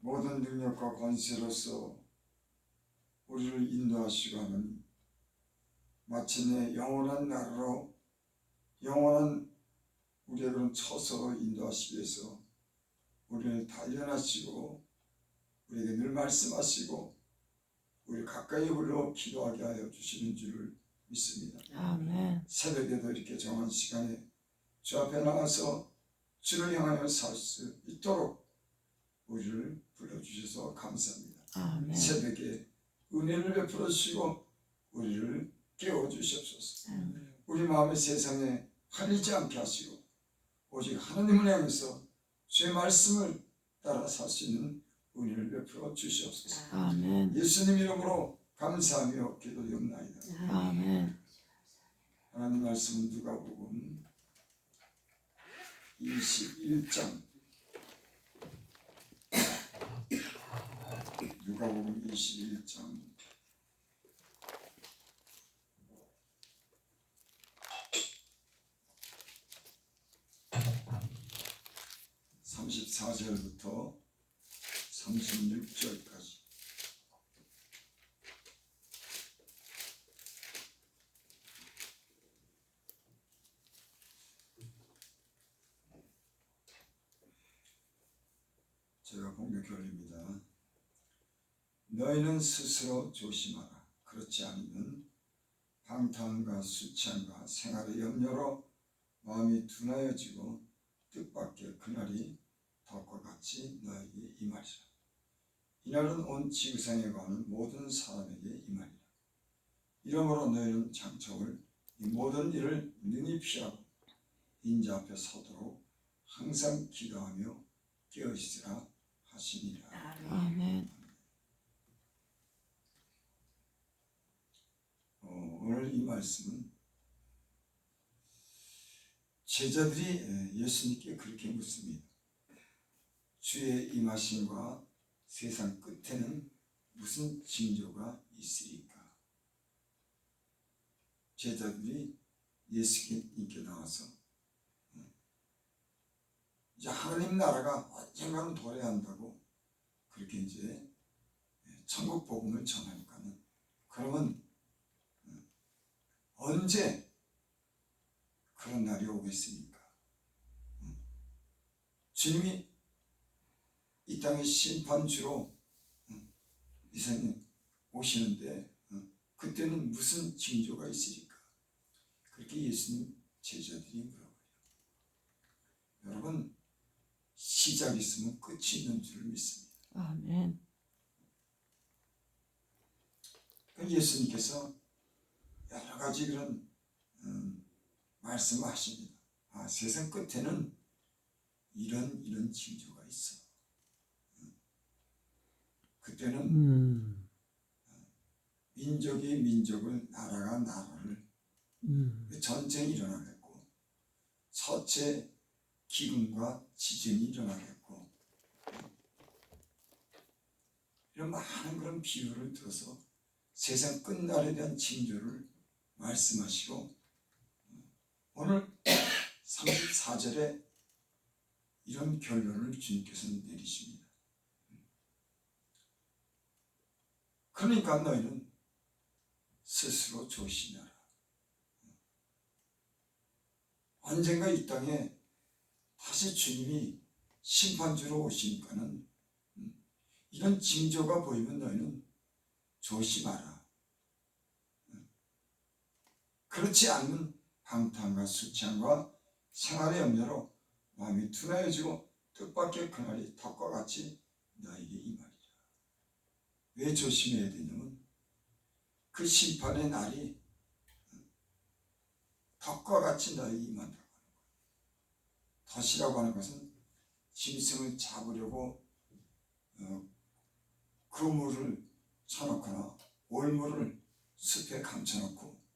모든 능력과 권세로서 우리를 인도하시고 하는 마침내 영원한 나라로 영원한 우리의 그런 처소로 인도하시기 위해서 우리를 단련하시고 우리에게 늘 말씀하시고 우리를 가까이 불러 기도하게 하여 주시는 줄을 믿습니다. 아멘. 새벽에도 이렇게 정한 시간에 주 앞에 나와서 주를 향하여 살 수 있도록 우리를 불러주셔서 감사합니다. 아멘. 새벽에 은혜를 베풀어 주시고 우리를 깨워주시옵소서. 우리 마음의 세상에 팔리지 않게 하시고 오직 하나님을 향해서 주의 말씀을 따라 살 수 있는 은혜를 베풀어 주시옵소서. 아멘. 예수님 이름으로 감사하며 기도드립니다. 아멘. 하나님 말씀은 누가복음 21장 누가복음 21장 34절부터 36절까지 제가 공격해 올립니다. 너희는 스스로 조심하라. 그렇지 않으면 방탕과 수치함과 생활의 염려로 마음이 둔하여지고 뜻밖의 그날이 덕과 같이 너에게 임하리라. 이날은 온 지구상에 가는 모든 사람에게 임하리라. 이러므로 너희는 장척을 이 모든 일을 능히 피하고 인자 앞에 서도록 항상 기도하며 깨어있으라 하시니라. 아멘. 오늘 이 말씀은 제자들이 예수님께 그렇게 묻습니다. 주의 임하심과 세상 끝에는 무슨 징조가 있으리까? 제자들이 예수님께 나와서 이제 하나님 나라가 언젠가는 도래한다고 그렇게 이제 천국 복음을 전하니까는 그러면 언제 그런 날이 오겠습니까? 주님이 이 땅의 심판주로 이생에 오시는데 그때는 무슨 징조가 있으리까? 그렇게 예수님 제자들이 물어봐요. 여러분, 시작이 있으면 끝이 있는 줄 믿습니다. 아멘. 예수님께서 여러 가지 그런 말씀을 하십니다. 세상 끝에는 이런 징조가 있어. 그때는 민족이 민족을, 나라가 나라를 전쟁이 일어나겠고 첫째 기근과 지진이 일어나겠고 이런 많은 그런 비유를 들어서 세상 끝날에 대한 징조를 말씀하시고 오늘 34절에 이런 결론을 주님께서 내리십니다. 그러니까 너희는 스스로 조심하라. 언젠가 이 땅에 다시 주님이 심판주로 오시니까는 이런 징조가 보이면 너희는 조심하라. 그렇지 않으면 방탕과 수치함과 생활의 염려로 마음이 둔하여지고 뜻밖의 그날이 덕과 같이 너에게 임하리라. 왜 조심해야 되냐면 그 심판의 날이 덕과 같이 너에게 임한다고 하는 거예요. 덫이라고 하는 것은 짐승을 잡으려고 그물을 쳐놓거나 올물을 숲에 감춰놓고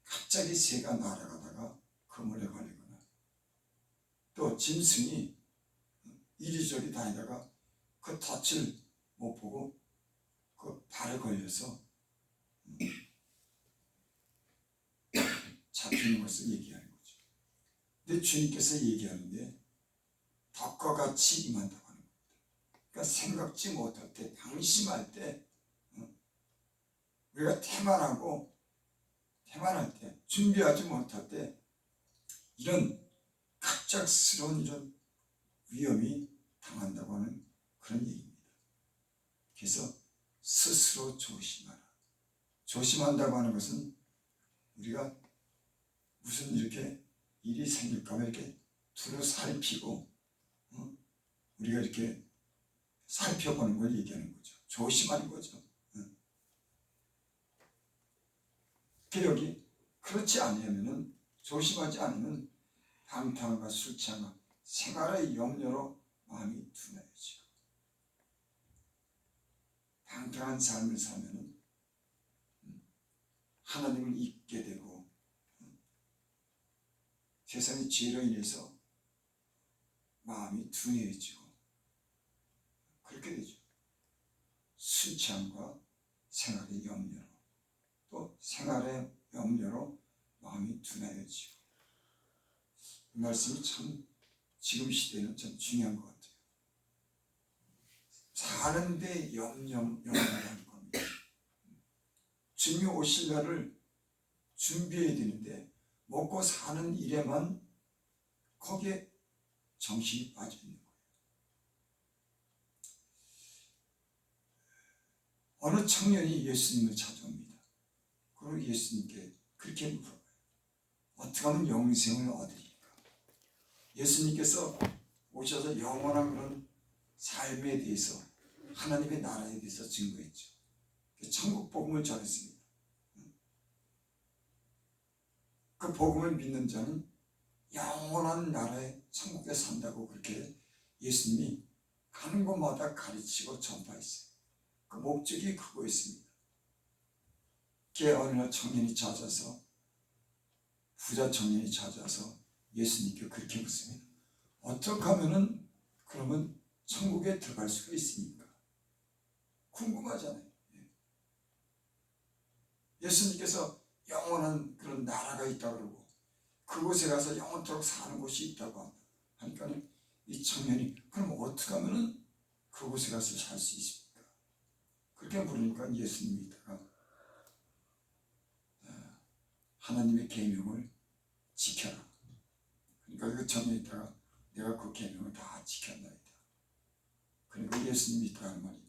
갑자기 새가 날아가다가 그물에 걸리거나 또 짐승이 이리저리 다니다가 그 덫을 못 보고 그 발에 걸려서 잡히는 것을 얘기하는 거죠. 근데 주님께서 얘기하는 게 덕과 같이 임한다고 하는 겁니다. 그러니까 생각지 못할 때, 방심할 때, 우리가 태만할 때, 준비하지 못할 때 이런 갑작스러운 이런 위험이 당한다고 하는 그런 얘기입니다. 그래서 스스로 조심하라. 조심한다고 하는 것은 우리가 무슨 이렇게 일이 생길까봐 이렇게 두루 살피고 우리가 이렇게 살펴보는 걸 얘기하는 거죠. 조심하는 거죠. 기력이 그렇지 않으면은, 조심하지 않으면 방탕과 술 취함과 생활의 염려로 마음이 둔해지고, 방탕한 삶을 살면은 하나님을 잊게 되고 세상의 죄로 인해서 마음이 둔해지고 그렇게 되죠. 술 취함과 생활의 염려로, 또 생활의 염려로 마음이 둔해지고, 이 말씀이 참 지금 시대는 참 중요한 것 같아요. 사는데 염려하는 겁니다. 주님이 오실 날을 준비해야 되는데 먹고 사는 일에만 거기에 정신이 빠져 있는 거예요. 어느 청년이 예수님을 찾아옵니다. 그리고 예수님께 그렇게 물어봐요. 어떻게 하면 영생을 얻으리까? 예수님께서 오셔서 영원한 그런 삶에 대해서, 하나님의 나라에 대해서 증거했죠. 천국 복음을 전했습니다. 그 복음을 믿는 자는 영원한 나라의 천국에 산다고 그렇게 예수님이 가는 곳마다 가르치고 전파했어요. 그 목적이 그거였습니다. 어느 날 청년이 찾아서, 부자 청년이 찾아서 예수님께 그렇게 묻습니다. 어떻게 하면은 그러면 천국에 들어갈 수가 있습니까? 궁금하잖아요. 예수님께서 영원한 그런 나라가 있다고 그러고 그곳에 가서 영원토록 사는 곳이 있다고 하니까 이 청년이 그럼 어떻게 하면은 그곳에 가서 살 수 있습니까? 그렇게 물으니까 예수님이 있다가 하나님의 계명을 지켜라. 그러니까 그 청년이 있다가 내가 그 계명을 다 지켰나이다. 그러니까 예수님이 있다가 하는 말이,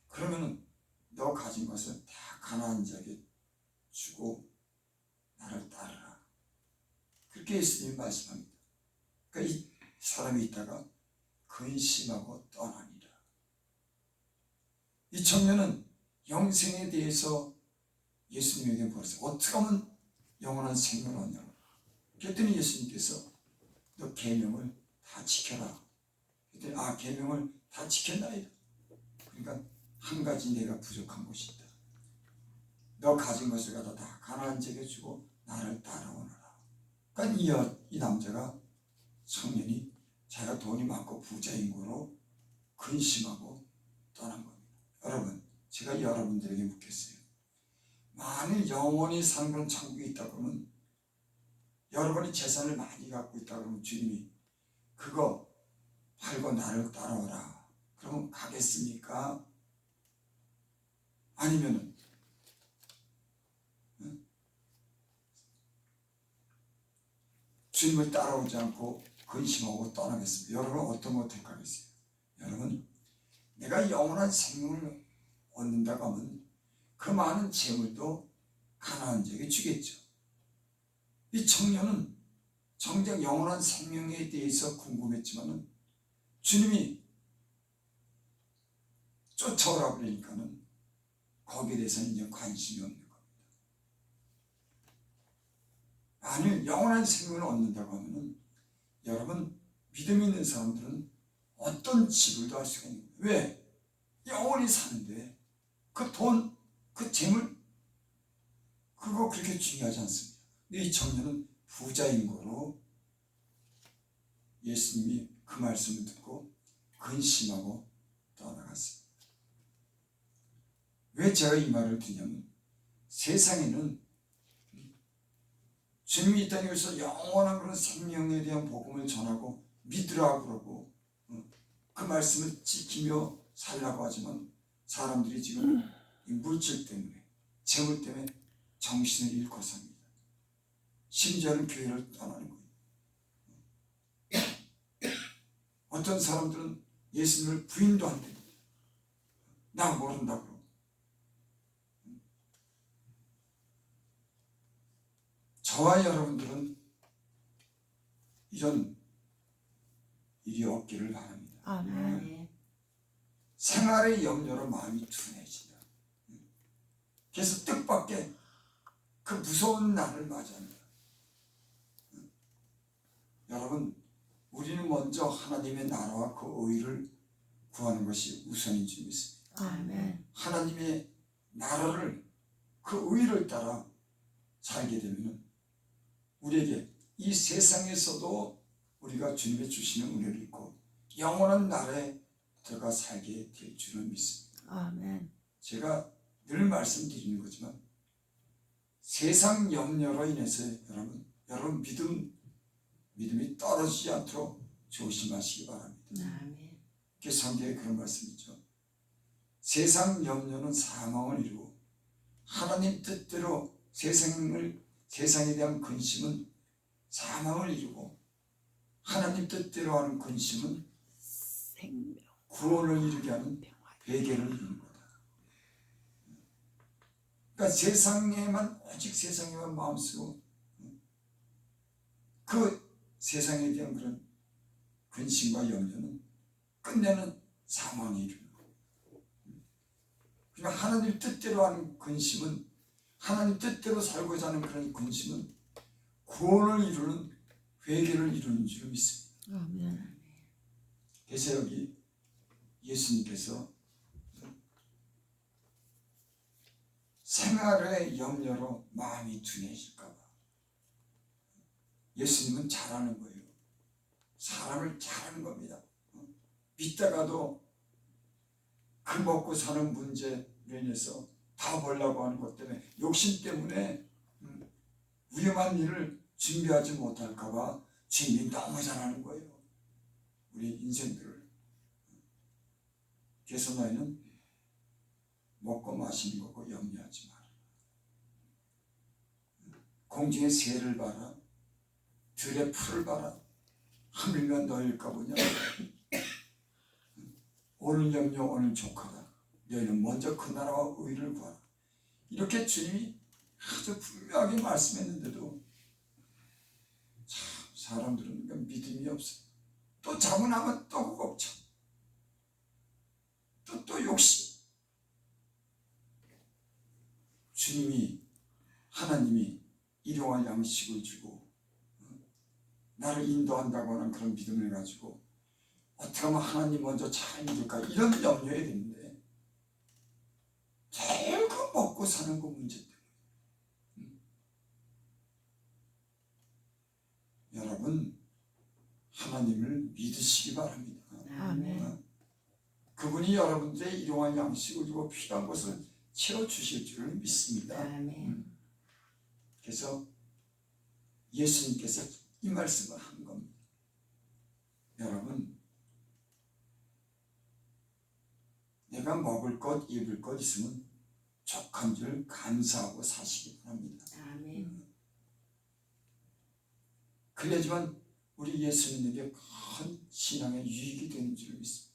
그러면은 너 가진 것을 다 가난한 자에게 주고 나를 따르라. 그렇게 예수님이 말씀합니다. 그러니까 이 사람이 있다가 근심하고 떠나니라. 이 청년은 영생에 대해서 예수님에게 물었어요. 어떻게 하면 영원한 생명을 얻냐고. 그랬더니 예수님께서 너 계명을 다 지켜라. 그랬더니 계명을 다 지켰나이다. 그러니까 한 가지 내가 부족한 것이 있다. 너 가진 것을 갖다 다 가난한 자에게 주고 나를 따라오너라. 그러니까 이 남자가, 청년이 자기가 돈이 많고 부자인 거로 근심하고 떠난 겁니다. 여러분, 제가 여러분들에게 묻겠어요. 만일 영원히 사는 그런 천국이 있다 그러면, 여러분이 재산을 많이 갖고 있다 그러면 주님이 그거 팔고 나를 따라오라 그러면 가겠습니까? 아니면은 주님을 따라오지 않고 근심하고 떠나겠습니다. 여러분 어떤 거 택하겠어요? 여러분, 내가 영원한 생명을 얻는다고 하면 그 많은 재물도 가난한 자에게 주겠죠. 이 청년은 정작 영원한 생명에 대해서 궁금했지만은 주님이 쫓아오라 그러니까는 거기에 대해서는 이제 관심이 없는 겁니다. 만일 영원한 생명을 얻는다고 하면은 여러분, 믿음 있는 사람들은 어떤 지불도 할 수가 있는 거예요. 왜? 영원히 사는데 그 돈, 그 재물, 그거 그렇게 중요하지 않습니다. 근데 이 청년은 부자인 거로 예수님이 그 말씀을 듣고 근심하고 떠나갔습니다. 왜 제가 이 말을 드냐면, 세상에는 주님이 이 땅에서 영원한 그런 생명에 대한 복음을 전하고 믿으라 그러고 그 말씀을 지키며 살라고 하지만 사람들이 지금 이 물질 때문에 재물 때문에 정신을 잃고 삽니다. 심지어는 교회를 떠나는 거예요. 어떤 사람들은 예수님을 부인도 안 됩니다. 나 모른다고. 저와 여러분들은 이런 일이 없기를 바랍니다. 아멘. 생활의 염려로 마음이 둔해진다. 그래서 뜻밖의 그 무서운 날을 맞이합니다. 여러분, 우리는 먼저 하나님의 나라와 그 의를 구하는 것이 우선인 줄 믿습니다. 아멘. 하나님의 나라를 그 의를 따라 살게 되면 우리에게 이 세상에서도 우리가 주님의 주시는 은혜를 입고 영원한 나라에 들어가 살게 될 줄을 믿습니다. 아멘. 제가 늘 말씀드리는 거지만 세상 염려로 인해서 여러분 믿음이 떨어지지 않도록 조심하시기 바랍니다. 아멘. 성경에 그런 말씀이 있죠. 세상 염려는 사망을 이루고 하나님 뜻대로 세상에 대한 근심은 사망을 이루고 하나님 뜻대로 하는 근심은 생명. 구원을 이루게 하는 회개를 이루는 거다. 그러니까 오직 세상에만 마음 쓰고 그 세상에 대한 그런 근심과 염려는 끝내는 사망에 이르는 거예요. 그러니까 하나님 뜻대로 하는 근심은 하나님 뜻대로 살고자 하는 그런 근심은 구원을 이루는 회개를 이루는 줄 믿습니다. 아멘. 그래서 여기 예수님께서 생활의 염려로 마음이 둔해질까 봐 예수님은 잘하는 거예요. 사람을 잘하는 겁니다. 믿다가도 그 먹고 사는 문제로 인해서 다 벌려고 하는 것 때문에 욕심 때문에 위험한 일을 준비하지 못할까 봐 주님이 너무 잘하는 거예요. 우리 인생들을. 그래서 너희는 먹고 마시는 거고 염려하지 마라. 공중의 새를 봐라. 들의 풀을 봐라. 하물며 너희일까 보냐. 오늘 염려 오늘 족하다. 너희는 먼저 그 나라와 의를 구하라. 이렇게 주님이 아주 분명하게 말씀했는데도 참 사람들은 믿음이 없어요. 또 자문하면 또 걱정. 또 욕심. 하나님이 일용할 양식을 주고 나를 인도한다고 하는 그런 믿음을 가지고 어떻게 하면 하나님 먼저 잘 믿을까 이런 염려에 되는데 제일 그 먹고 사는 거 문제 때문에 여러분 하나님을 믿으시기 바랍니다. 아멘. 그분이 여러분들의 일용할 양식을 주고 필요한 것을 채워주실 줄을 믿습니다. 아멘. 그래서 예수님께서 이 말씀을 한 겁니다. 여러분 내가 먹을 것 입을 것 있으면 족한 줄 감사하고 사시기 바랍니다. 아멘. 그래야지만 우리 예수님에게 큰 신앙의 유익이 되는 줄 믿습니다.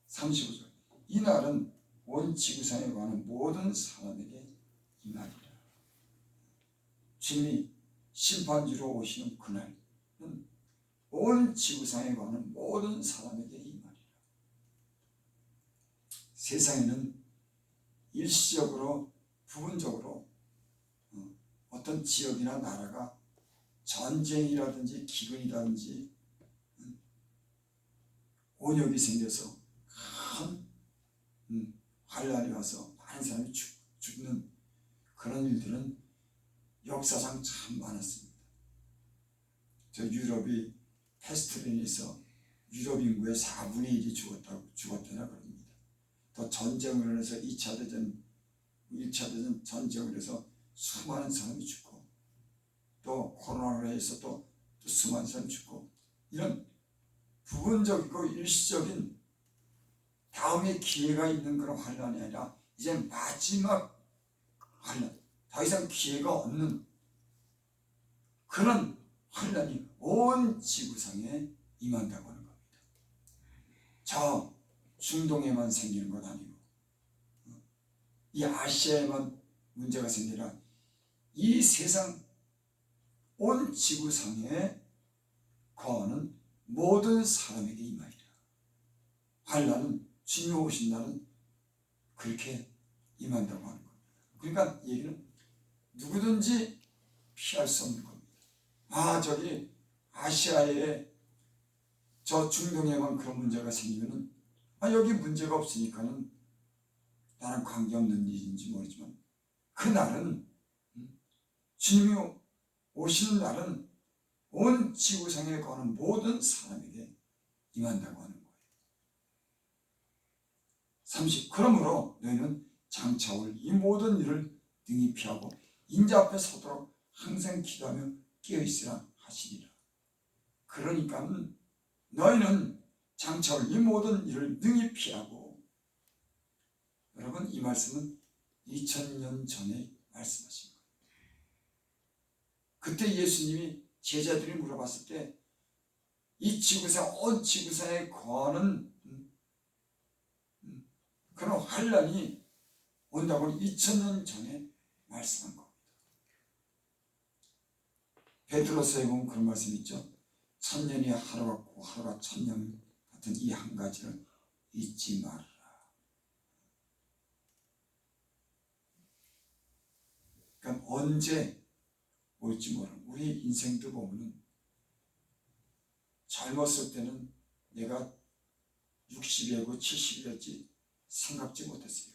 35절 이 날은 온 지구상에 관한 모든 사람에게 이 날이라. 주님이 심판주로 오시는 그날은 온 지구상에 관한 모든 사람에게 이 말이라. 세상에는 일시적으로 부분적으로 어떤 지역이나 나라가 전쟁이라든지 기근이라든지 온역이 생겨서 큰 환란이 와서 많은 사람이 죽는 그런 일들은 역사상 참 많았습니다. 저 유럽이 패스트로 인해서 유럽 인구의 4분의 1이 죽었다나 그럽니다. 또 전쟁을 해서 1차 대전 전쟁을 해서 수많은 사람이 죽고 또 코로나로 해서 또 수많은 사람이 죽고 이런 부분적이고 일시적인 다음에 기회가 있는 그런 환란이 아니라 이제 마지막 환란, 더 이상 기회가 없는 그런 환란이 온 지구상에 임한다고 하는 겁니다. 저 중동에만 생기는 건 아니고 이 아시아에만 문제가 생기라 이 세상 온 지구상에 거하는 모든 사람에게 임하리라. 환란은 주님이 오신 날은 그렇게 임한다고 하는 겁니다. 그러니까 얘기는 누구든지 피할 수 없는 겁니다. 저기 아시아에 저 중동에만 그런 문제가 생기면은 여기 문제가 없으니까는 나랑 관계없는 일인지 모르지만 그날은 주님이 오시는 날은 온 지구상에 거하는 모든 사람에게 임한다고 하는 거예요. 30. 그러므로 너희는 장차 올 이 모든 일을 능히 피하고 인자 앞에 서도록 항상 기도하며 깨어있으라 하시니라. 그러니까 너희는 장차 올 이 모든 일을 능히 피하고, 여러분 이 말씀은 2000년 전에 말씀하신 거예요. 그때 예수님이 제자들이 물어봤을 때 이 지구상 온 지구상에 거하는 그런 환란이 온다고 2000년 전에 말씀한 겁니다. 베드로서에 보면 그런 말씀이 있죠. 1000년이 하루 같고 하루가 1000년 같은 이 한 가지를 잊지 말아라. 그러니까 언제 올지 모르는 우리 인생도 보면은 젊었을 때는 내가 60이고 70이었지 생각지 못했어요.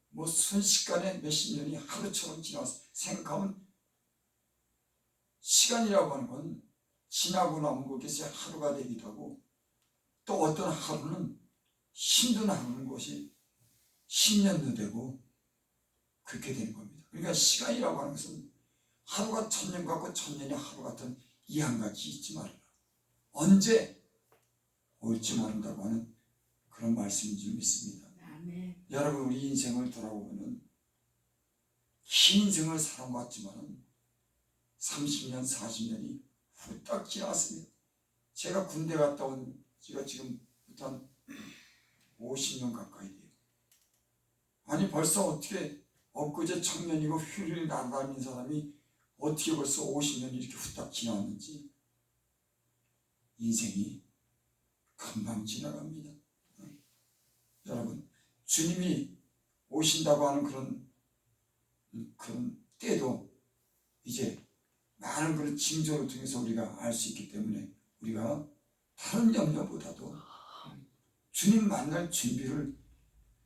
뭐 순식간에 몇십 년이 하루처럼 지나서 생각하면 시간이라고 하는 건 지나고 나면 것이 하루가 되기도 하고 또 어떤 하루는 힘든 하루는 것이 10년도 되고 그렇게 되는 겁니다. 그러니까 시간이라고 하는 것은 하루가 1000년 같고 1000년이 하루 같은 이 한 가지 잊지 말아라. 언제 올지 모른다고 하는 그런 말씀인 줄 믿습니다. 아멘. 여러분 우리 인생을 돌아보면 긴 인생을 살아봤지만 30년, 40년이 후딱 지났습니다. 제가 군대 갔다 온 지가 지금부터 한 50년 가까이 돼요. 아니 벌써 어떻게 엊그제 청년이고 휴일을 날아다니는 사람이 어떻게 벌써 50년이 이렇게 후딱 지나왔는지 인생이 금방 지나갑니다. 여러분 주님이 오신다고 하는 그런 때도 이제 많은 그런 징조를 통해서 우리가 알 수 있기 때문에 우리가 다른 염려보다도 주님 만날 준비를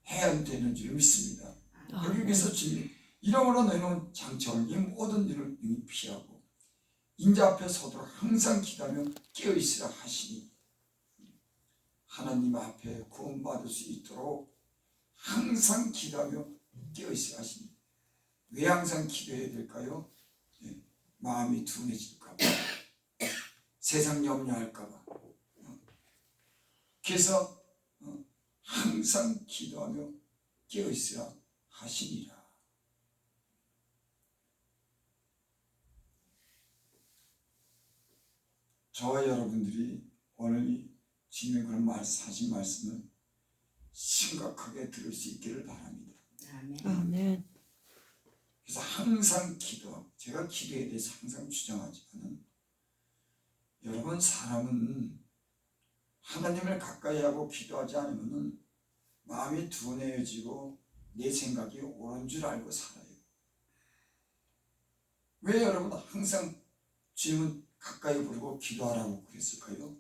해야 되는 줄 믿습니다. 여기서 주님 이러므로 너희는 장차 올 이 모든 일을 능히 피하고 인자 앞에 서도록 항상 기도하며 깨어있으라 하시니 하나님 앞에 구원받을 수 있도록 항상 기도하며 깨어있으라 하시니 왜 항상 기도해야 될까요? 마음이 둔해질까 봐 세상 염려할까 봐 그래서 항상 기도하며 깨어있으라 하시니라. 저와 여러분들이 오늘 이 주님의 그런 하신 말씀을 심각하게 들을 수 있기를 바랍니다. 아멘. 아멘. 그래서 항상 기도, 제가 기도에 대해서 항상 주장하지만 여러분 사람은 하나님을 가까이 하고 기도하지 않으면 마음이 둔해지고 내 생각이 옳은 줄 알고 살아요. 왜 여러분 항상 주님은 가까이 부르고 기도하라고 그랬을까요?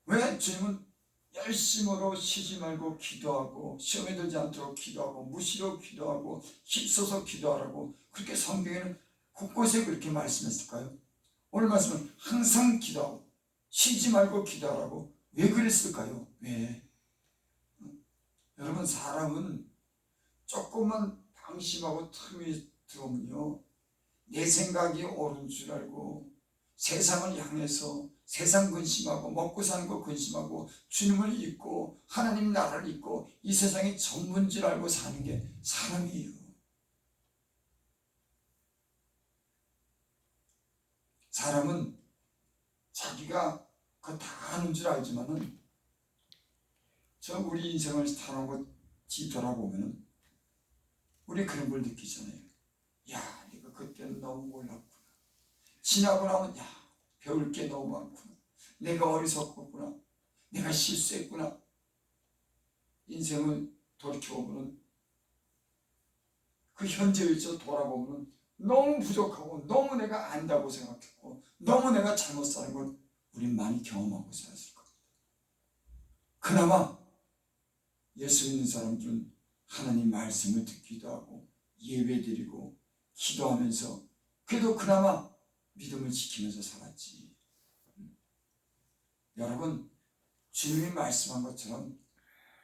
왜 주님은 열심으로 쉬지 말고 기도하고 시험에 들지 않도록 기도하고 무시로 기도하고 힘써서 기도하라고 그렇게 성경에는 곳곳에 그렇게 말씀했을까요? 오늘 말씀은 항상 기도하고 쉬지 말고 기도하라고 왜 그랬을까요? 왜? 여러분 사람은 조금만 방심하고 틈이 들어오면요 내 생각이 옳은 줄 알고 세상을 향해서 세상 근심하고 먹고 사는 거 근심하고 주님을 잊고 하나님 나라를 잊고 이 세상이 전부인 줄 알고 사는 게 사람이에요. 사람은 자기가 그거 다 아는 줄 알지만은 저 우리 인생을 사는 거 뒤돌아보면은 우리 그런 걸 느끼잖아요. 야, 내가 그때는 너무 몰랐구나. 지나고 나면 야, 배울 게 너무 많구나. 내가 어리석었구나. 내가 실수했구나. 인생을 돌이켜보면 그 현재를 돌아보면 너무 부족하고 너무 내가 안다고 생각했고 너무 내가 잘못 사는 걸 우린 많이 경험하고 살았을 겁니다. 그나마 예수 믿는 사람들은 하나님 말씀을 듣기도 하고 예배드리고 기도하면서 그래도 그나마 믿음을 지키면서 살았지. 여러분, 주님이 말씀한 것처럼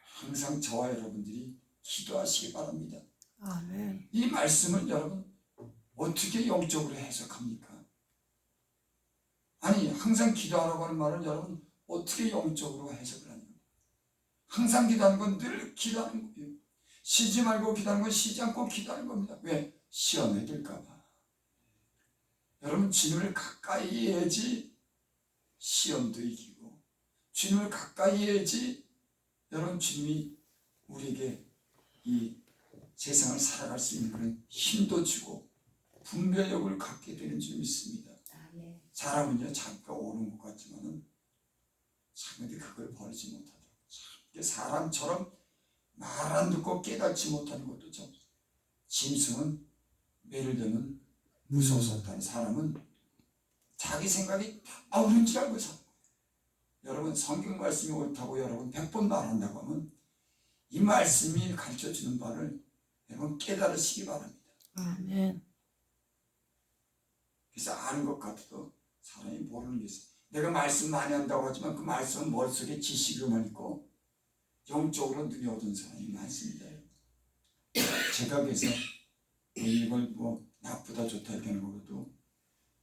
항상 저와 여러분들이 기도하시기 바랍니다. 아멘. 이 말씀을 여러분 어떻게 영적으로 해석합니까? 아니, 항상 기도하라고 하는 말은 여러분 어떻게 영적으로 해석을 하냐? 항상 기도하는 건 늘 기도하는 거예요. 쉬지 말고 기도하는 건 쉬지 않고 기도하는 겁니다. 왜? 시험에 들까 봐. 여러분, 주님을 가까이 해야지 시험도 이기고, 주님을 가까이 해야지 여러분 주님이 우리에게 이 세상을 살아갈 수 있는 그런 힘도 주고 분별력을 갖게 되는 줄 믿습니다. 아멘. 사람은요, 자기가 옳은 것 같지만은 자기한테 그걸 버리지 못하더라고요. 참, 사람처럼 말 안 듣고 깨닫지 못하는 것도 참, 짐승은 매를 되면 무서워서 없다는 사람은 자기 생각이 다 옳은 줄 알고 사는 거예요. 여러분, 성경 말씀이 옳다고 여러분 100번 말한다고 하면 이 말씀이 가르쳐주는 바를 여러분 깨달으시기 바랍니다. 아멘. 그래서 아는 것 같아도 사람이 모르는 게 있어요. 내가 말씀 많이 한다고 하지만 그 말씀은 머릿속에 지식으로만 있고 영적으로 눈이 어두운 사람이 많습니다. 제가 그래서 이걸 나쁘다 좋다 이렇게 하는 것도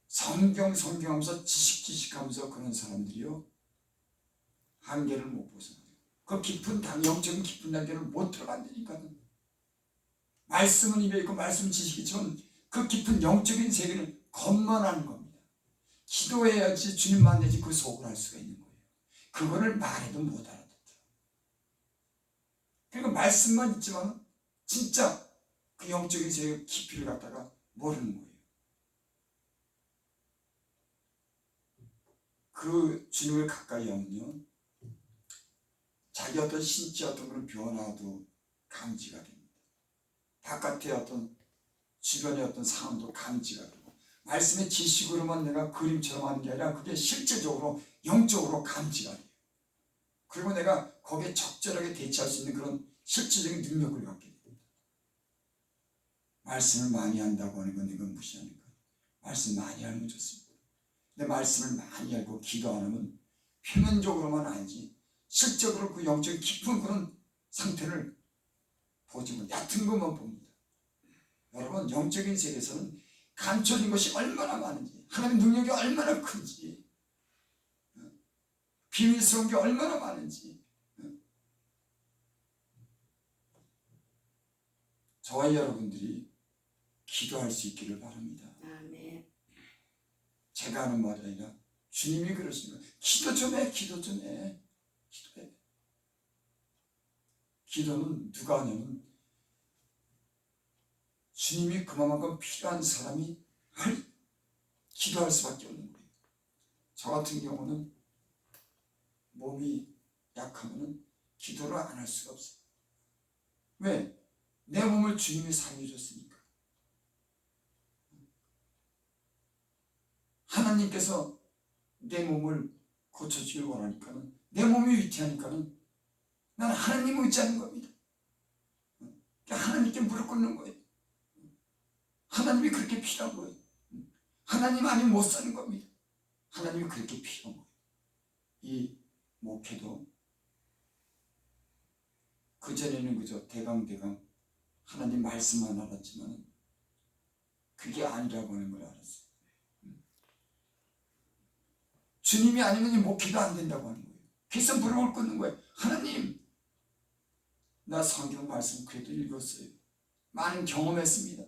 성경하면서 지식하면서 그런 사람들이요 한계를 못 벗어나요. 그 깊은 영적인 깊은 단계를 못 들어간다니까요. 말씀은 입에 있고 말씀 지식이지만 그 깊은 영적인 세계는 겉만 하는 겁니다. 기도해야지 주님 만나지 그 속을 알 수가 있는 거예요. 그거를 말해도 못 알아듣더라고요. 그러니까 말씀만 있지만 진짜 그 영적인 세계 깊이를 갖다가 모르는 거예요. 그 주님을 가까이 하면요 자기 어떤 신체 어떤 그런 변화도 감지가 됩니다. 바깥의 어떤 주변의 어떤 상황도 감지가 되고 말씀의 지식으로만 내가 그림처럼 하는 게 아니라 그게 실제적으로 영적으로 감지가 돼요. 그리고 내가 거기에 적절하게 대처할 수 있는 그런 실질적인 능력을 갖게 됩니다. 말씀을 많이 한다고 하는 건 내가 무시하는 거예요. 말씀 많이 알면 좋습니다. 근데 말씀을 많이 알고 기도 안 하면 표면적으로만 알지 실적으로 그 영적인 깊은 그런 상태를 보지 못 얕은 것만 봅니다. 여러분, 영적인 세계에서는 감춰진 것이 얼마나 많은지 하나님의 능력이 얼마나 큰지 비밀스러운 게 얼마나 많은지 저와 여러분들이 기도할 수 있기를 바랍니다. 아멘. 제가 하는 말이 아니라 주님이 그러시는 거예요. 기도 좀 해, 기도 좀 해. 기도해. 기도는 누가 하냐면 주님이 그만큼 필요한 사람이 기도할 수밖에 없는 거예요. 저 같은 경우는 몸이 약하면 기도를 안 할 수가 없어요. 왜? 내 몸을 주님이 살려줬으니까. 하나님께서 내 몸을 고쳐주길 원하니까는 내 몸이 위태하니까는 나는 하나님을 의지하는 겁니다. 하나님께 무릎 꿇는 거예요. 하나님이 그렇게 필요한 거예요. 하나님 아니면 못 사는 겁니다. 하나님이 그렇게 필요한 거예요. 이 목회도 그전에는 그저 대강 하나님 말씀만 알았지만 그게 아니라고 하는 걸 알았어요. 주님이 아니면 이 목회도 안 된다고 하는 거예요. 그래서 무릎을 꿇는 거예요. 하나님, 나 성경 말씀 그래도 읽었어요. 많은 경험했습니다.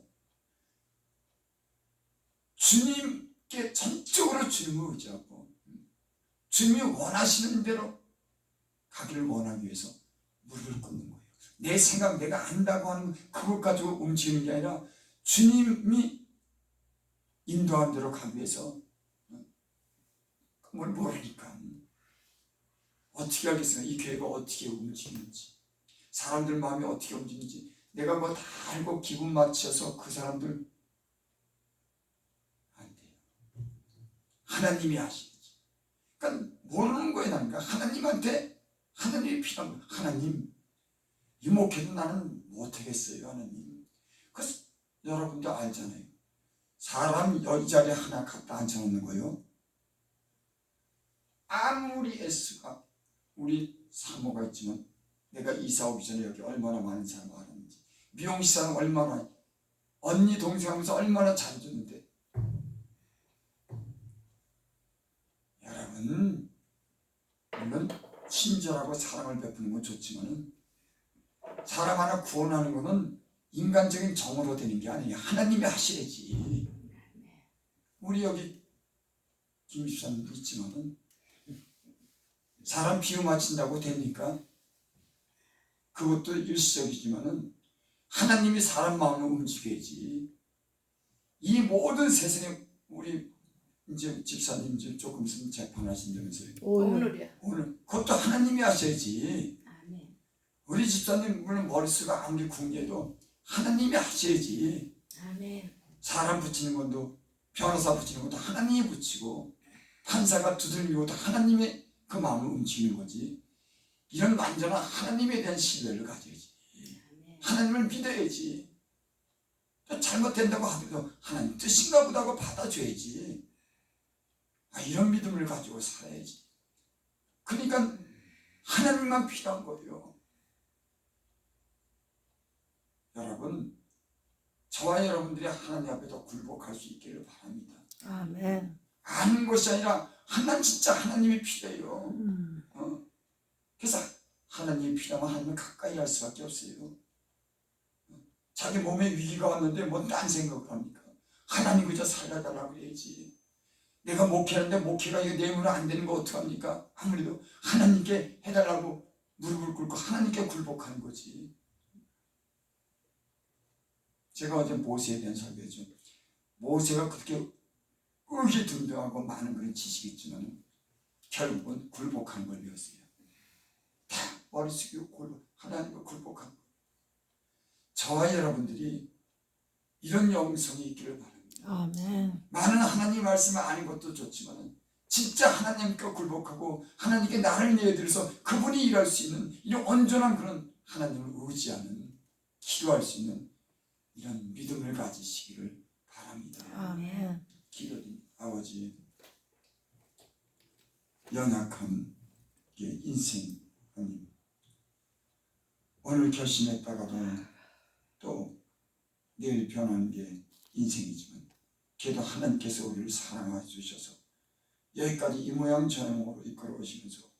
주님께 전적으로 주님을 의지하고 주님이 원하시는 대로 가기를 원하기 위해서 무릎을 꿇는 거예요. 내 생각, 내가 안다고 하는 그것 가지고 움직이는 게 아니라 주님이 인도한 대로 가기 위해서 그걸 모르니까 어떻게 알겠어요? 이 교회가 어떻게 움직이는지, 사람들 마음이 어떻게 움직이는지 내가 뭐 다 알고 기분 맞춰서 그 사람들 안 돼요. 하나님이 아시지. 그러니까 모르는 거예요. 그러니까 하나님한테 하나님이 필요한 거예요. 하나님, 이 목회도 나는 못하겠어요. 하나님. 그래서 여러분도 알잖아요. 사람 이 자리에 하나 갖다 앉혀놓는 거예요. 아무리 애쓰가 우리 사모가 있지만 내가 이사 오기 전에 여기 얼마나 많은 사람 알았는지, 미용실사는 얼마나 언니 동생 하면서 얼마나 잘해줬는데, 여러분 물론 친절하고 사랑을 베푸는 건 좋지만 사람 하나 구원하는 것은 인간적인 정으로 되는 게 아니에요. 하나님이 하시래지. 우리 여기 김 집사님도 있지만은 사람 비유 맞춘다고 되니까 그것도 일시적이지만은 하나님이 사람 마음을 움직여야지. 이 모든 세상에 우리 이제 집사님 이제 조금 있으면 재판하신다면서요. 오늘이야. 오늘 그것도 하나님이 하셔야지. 아멘. 우리 집사님 물론 머릿수가 아무리 궁예도 하나님이 하셔야지. 아멘. 사람 붙이는 것도 변호사 붙이는 것도 하나님이 붙이고 판사가 두들기고 도 하나님의 그 마음을 움직이는 거지. 이런 완전한 하나님에 대한 신뢰를 가져야지. 하나님을 믿어야지. 또 잘못된다고 하더라도 하나님 뜻인가 보다 하고 받아줘야지. 이런 믿음을 가지고 살아야지. 그러니까 하나님만 필요한 거예요. 여러분, 저와 여러분들이 하나님 앞에 더 굴복할 수 있기를 바랍니다. 아멘. 아는 것이 아니라 하나님, 진짜 하나님이 필요해요. 그래서 하나님이 필요하면 하나님을 가까이 할 수밖에 없어요. 자기 몸에 위기가 왔는데 뭐 딴 생각을 합니까? 하나님 그저 살려달라고 그래야지. 내가 목회하는데 목회가 이거 내 몸으로 안 되는 거 어떡합니까? 아무래도 하나님께 해달라고 무릎을 꿇고 하나님께 굴복하는 거지. 제가 어제 모세에 대한 설교했죠. 모세가 그렇게 의기등등하고 많은 그런 지식이 있지만 결국은 굴복하는 걸 배웠어요. 다 머리 숙이고 하나님과 굴복하는 거. 저와 여러분들이 이런 영성이 있기를 바랍니다. 아멘. 많은 하나님 말씀을 아는 것도 좋지만 진짜 하나님께 굴복하고 하나님께 나를 내어드려서 그분이 일할 수 있는 이런 온전한 그런 하나님을 의지하는, 기도할 수 있는 이런 믿음을 가지시기를 바랍니다. 아멘. 기도드립니다. 아버지, 연약한 게 인생 하나님, 오늘 결심했다가도 또 내일 변하는 게 인생이지만 그래도 하나님께서 우리를 사랑해 주셔서 여기까지 이 모양 저 모양으로 이끌어 오시면서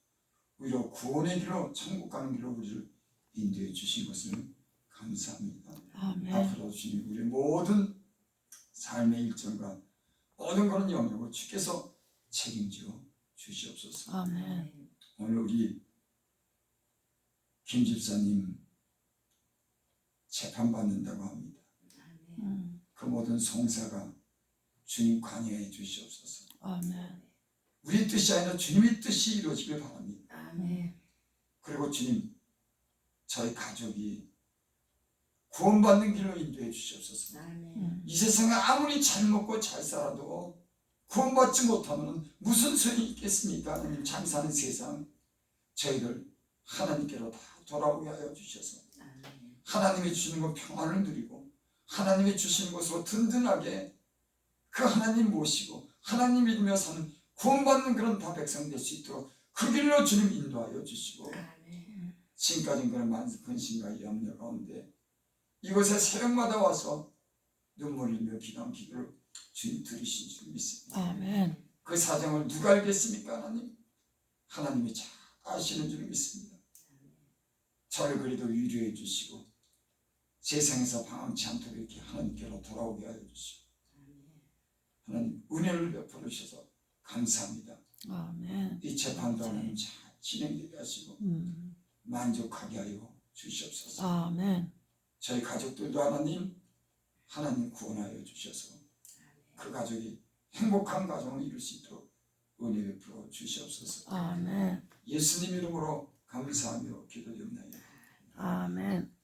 오히려 구원의 길로, 천국 가는 길로 우리를 인도해 주신 것을 감사합니다. 아멘. 앞으로 주님 우리 모든 삶의 일정과 모든 그런 영역을 주께서 책임져 주시옵소서. 아멘. 오늘 우리 김 집사님 재판받는다고 합니다. 그 모든 송사가 주님 관여해 주시옵소서. 아멘. 우리 뜻이 아니라 주님의 뜻이 이루어지길 바랍니다. 아멘. 그리고 주님, 저희 가족이 구원받는 길로 인도해 주시옵소서. 이 세상에 아무리 잘 먹고 잘 살아도 구원받지 못하면 무슨 소용이 있겠습니까? 하나님, 잘 사는 세상 저희들 하나님께로 다 돌아오게 하여 주셔서 하나님이 주시는 것 평안을 누리고 하나님이 주시는 것으로 든든하게 그 하나님 모시고 하나님 믿으며 사는 구원받는 그런 다 백성 될 수 있도록 그 길로 주님 인도하여 주시고, 지금까지 그런 많은 근심과 염려 가운데 이곳에 새벽마다 와서 눈물 흘리며 기도한 기도를 주님 들으신 줄 믿습니다. 아멘. 그 그 사정을 누가 알겠습니까? 하나님, 하나님이 잘 아시는 줄 믿습니다. 저를 그래도 위로해 주시고 세상에서 방황치 않도록 이렇게 하나님께로 돌아오게 하여 주시고 하나님 은혜를 베풀어 주셔서 감사합니다. 아멘. 이 재판도 하나님 잘 진행되게 하시고 만족하게 하여 주시옵소서. 아멘. 저희 가족들도 하나님 구원하여 주셔서 그 가족이 행복한 가정을 이룰 수 있도록 은혜 베풀어 주시옵소서. 아멘. 예수님 이름으로 감사하며 기도드립니다. 아멘.